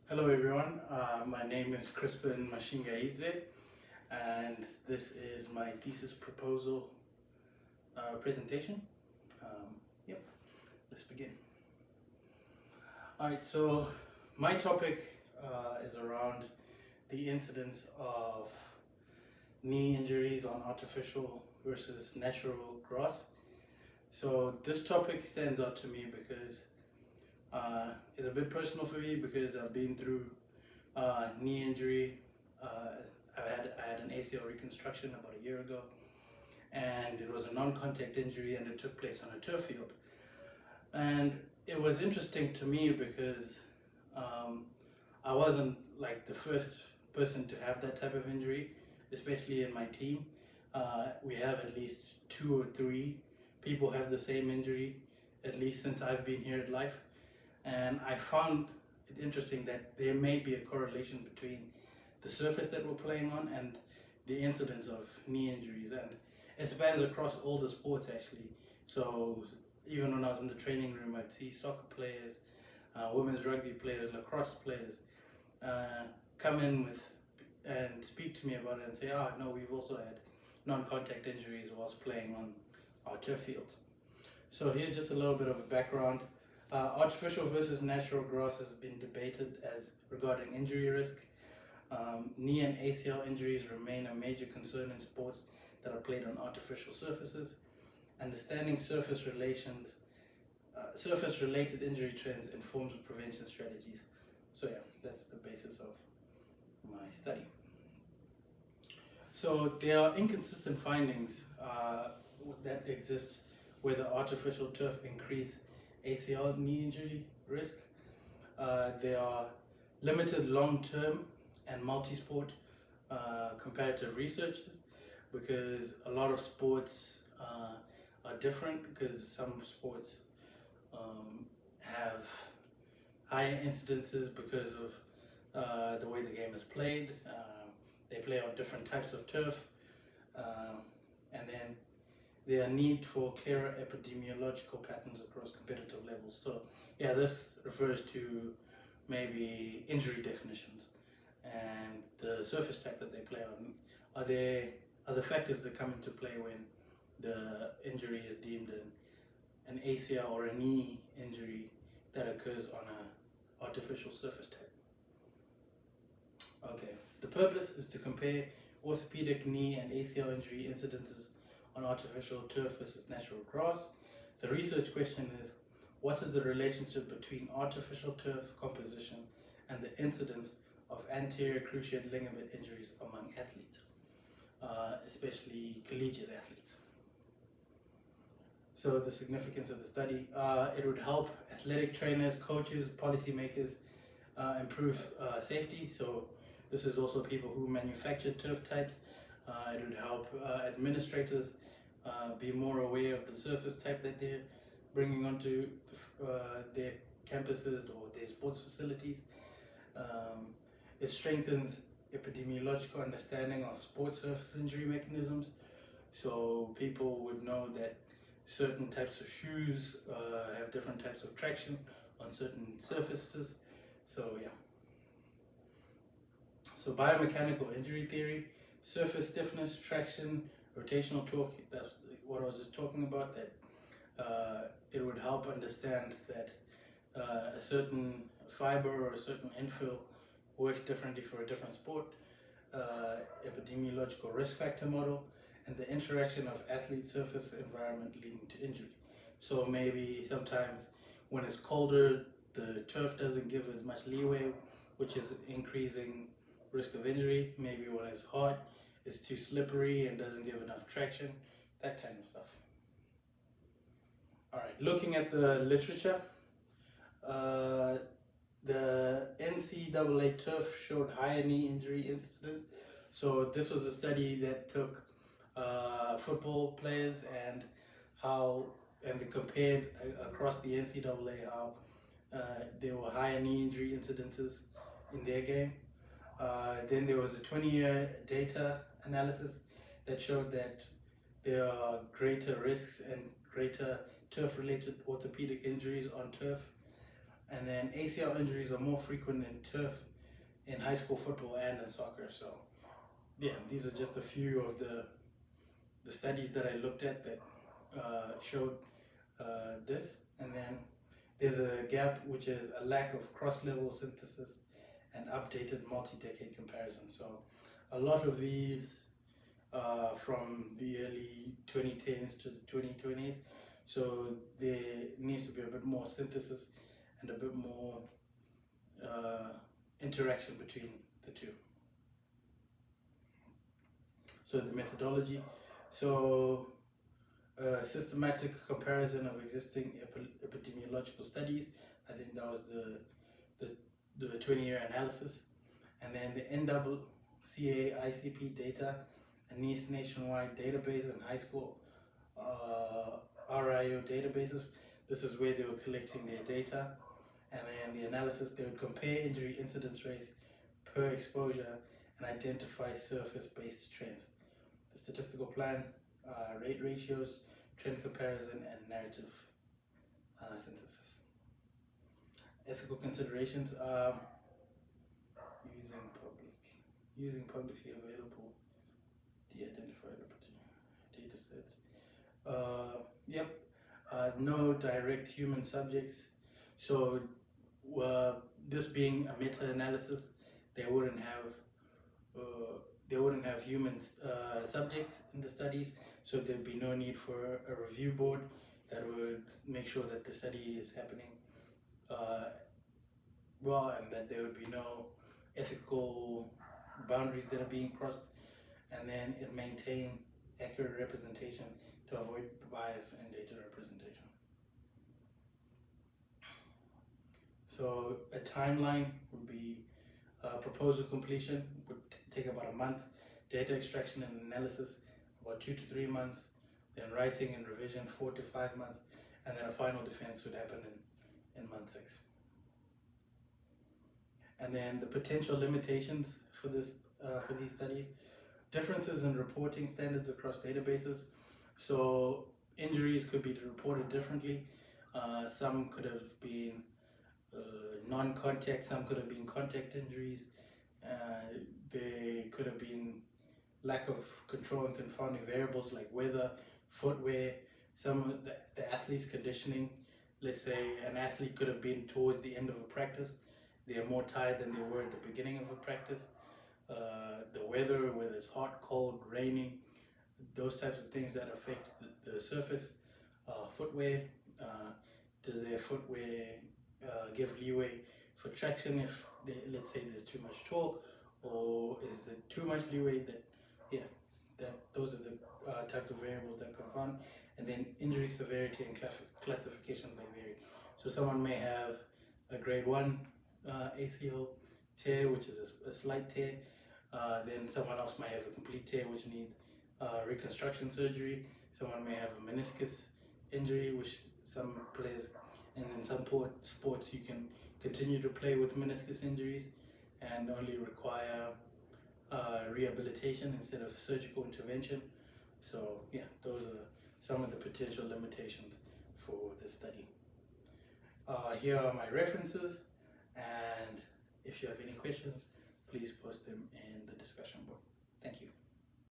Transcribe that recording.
Hello everyone, my name is Crispen Mashingaidze and this is my thesis proposal presentation. Yep, let's begin. Alright, so my topic is around the incidence of knee injuries on artificial versus natural grass. So this topic stands out to me because it's a bit personal for me because I've been through knee injury. I had an ACL reconstruction about a year ago, and it was a non-contact injury, and it took place on a turf field. And it was interesting to me because I wasn't like the first person to have that type of injury, especially in my team. We have at least 2 or 3 people have the same injury, at least since I've been here at Life. And I found it interesting that there may be a correlation between the surface that we're playing on and the incidence of knee injuries, and it spans across all the sports actually. So even when I was in the training room, I'd see soccer players, women's rugby players, lacrosse players come in with and speak to me about it and say, no, we've also had non-contact injuries whilst playing on our turf fields. So here's just a little bit of a background. Artificial versus natural grass has been debated as regarding injury risk. Knee and ACL injuries remain a major concern in sports that are played on artificial surfaces. Understanding surface-related injury trends informs prevention strategies. So yeah, that's the basis of my study. So there are inconsistent findings that exist whether artificial turf increase ACL knee injury risk. There are limited long-term and multi-sport comparative researches because a lot of sports are different, because some sports have higher incidences because of the way the game is played. They play on different types of turf, and then there are need for clearer epidemiological patterns across competitive levels. So yeah, this refers to maybe injury definitions and the surface type that they play on. Are the factors that come into play when the injury is deemed an ACL or a knee injury that occurs on an artificial surface type. Okay, the purpose is to compare orthopedic knee and ACL injury incidences on artificial turf versus natural grass. The research question is, what is the relationship between artificial turf composition and the incidence of anterior cruciate ligament injuries among athletes, especially collegiate athletes? So the significance of the study, it would help athletic trainers, coaches, policymakers improve safety. So this is also people who manufacture turf types. It would help administrators be more aware of the surface type that they're bringing onto their campuses or their sports facilities. It strengthens epidemiological understanding of sports surface injury mechanisms. So people would know that certain types of shoes have different types of traction on certain surfaces. So yeah. So biomechanical injury theory, surface stiffness, traction, rotational torque, that's what I was just talking about, that it would help understand that a certain fiber or a certain infill works differently for a different sport, epidemiological risk factor model, and the interaction of athlete surface environment leading to injury. So maybe sometimes when it's colder, the turf doesn't give as much leeway, which is increasing risk of injury. Maybe when it's hot, it's too slippery and doesn't give enough traction, that kind of stuff. All right, looking at the literature, the NCAA turf showed higher knee injury incidence. So this was a study that took football players and they compared across the NCAA how there were higher knee injury incidences in their game. Then there was a 20-year data analysis that showed that there are greater risks and greater turf-related orthopedic injuries on turf. And then ACL injuries are more frequent in turf, in high school football, and in soccer. So yeah, these are just a few of the studies that I looked at that showed this. And then there's a gap, which is a lack of cross-level synthesis and updated multi-decade comparison. So a lot of these from the early 2010s to the 2020s. So there needs to be a bit more synthesis and a bit more interaction between the two. So the methodology. So systematic comparison of existing epidemiological studies. I think that was the 20-year analysis. And then the NCCA ICP data, a nationwide database, and high school RIO databases. This is where they were collecting their data. And then the analysis, they would compare injury incidence rates per exposure and identify surface-based trends. The statistical plan, rate ratios, trend comparison, and narrative synthesis. Ethical considerations, using publicly available de-identified data sets. No direct human subjects. So this being a meta-analysis, they wouldn't have human subjects in the studies, so there'd be no need for a review board that would make sure that the study is happening well, and that there would be no ethical boundaries that are being crossed, and then it maintain accurate representation to avoid bias in data representation. So a timeline would be proposal completion would take about a month, data extraction and analysis about 2 to 3 months, then writing and revision 4 to 5 months, and then a final defense would happen in month 6. And then the potential limitations for this for these studies, differences in reporting standards across databases. So injuries could be reported differently. Some could have been non-contact, some could have been contact injuries. There could have been lack of control and confounding variables like weather, footwear, some of the athlete's conditioning. Let's say an athlete could have been towards the end of a practice. They're more tired than they were at the beginning of a practice. The weather, whether it's hot, cold, raining, those types of things that affect the surface. Footwear, does their footwear give leeway for traction if let's say there's too much torque, or is it too much leeway? Those are the types of variables that confound. And then injury severity and classification may vary. So someone may have a grade 1 ACL tear, which is a slight tear. Then someone else might have a complete tear, which needs reconstruction surgery. Someone may have a meniscus injury, which some players, and in some sports you can continue to play with meniscus injuries and only require rehabilitation instead of surgical intervention. So yeah, those are some of the potential limitations for this study. Here are my references, and if you have any questions, please post them in the discussion board. Thank you.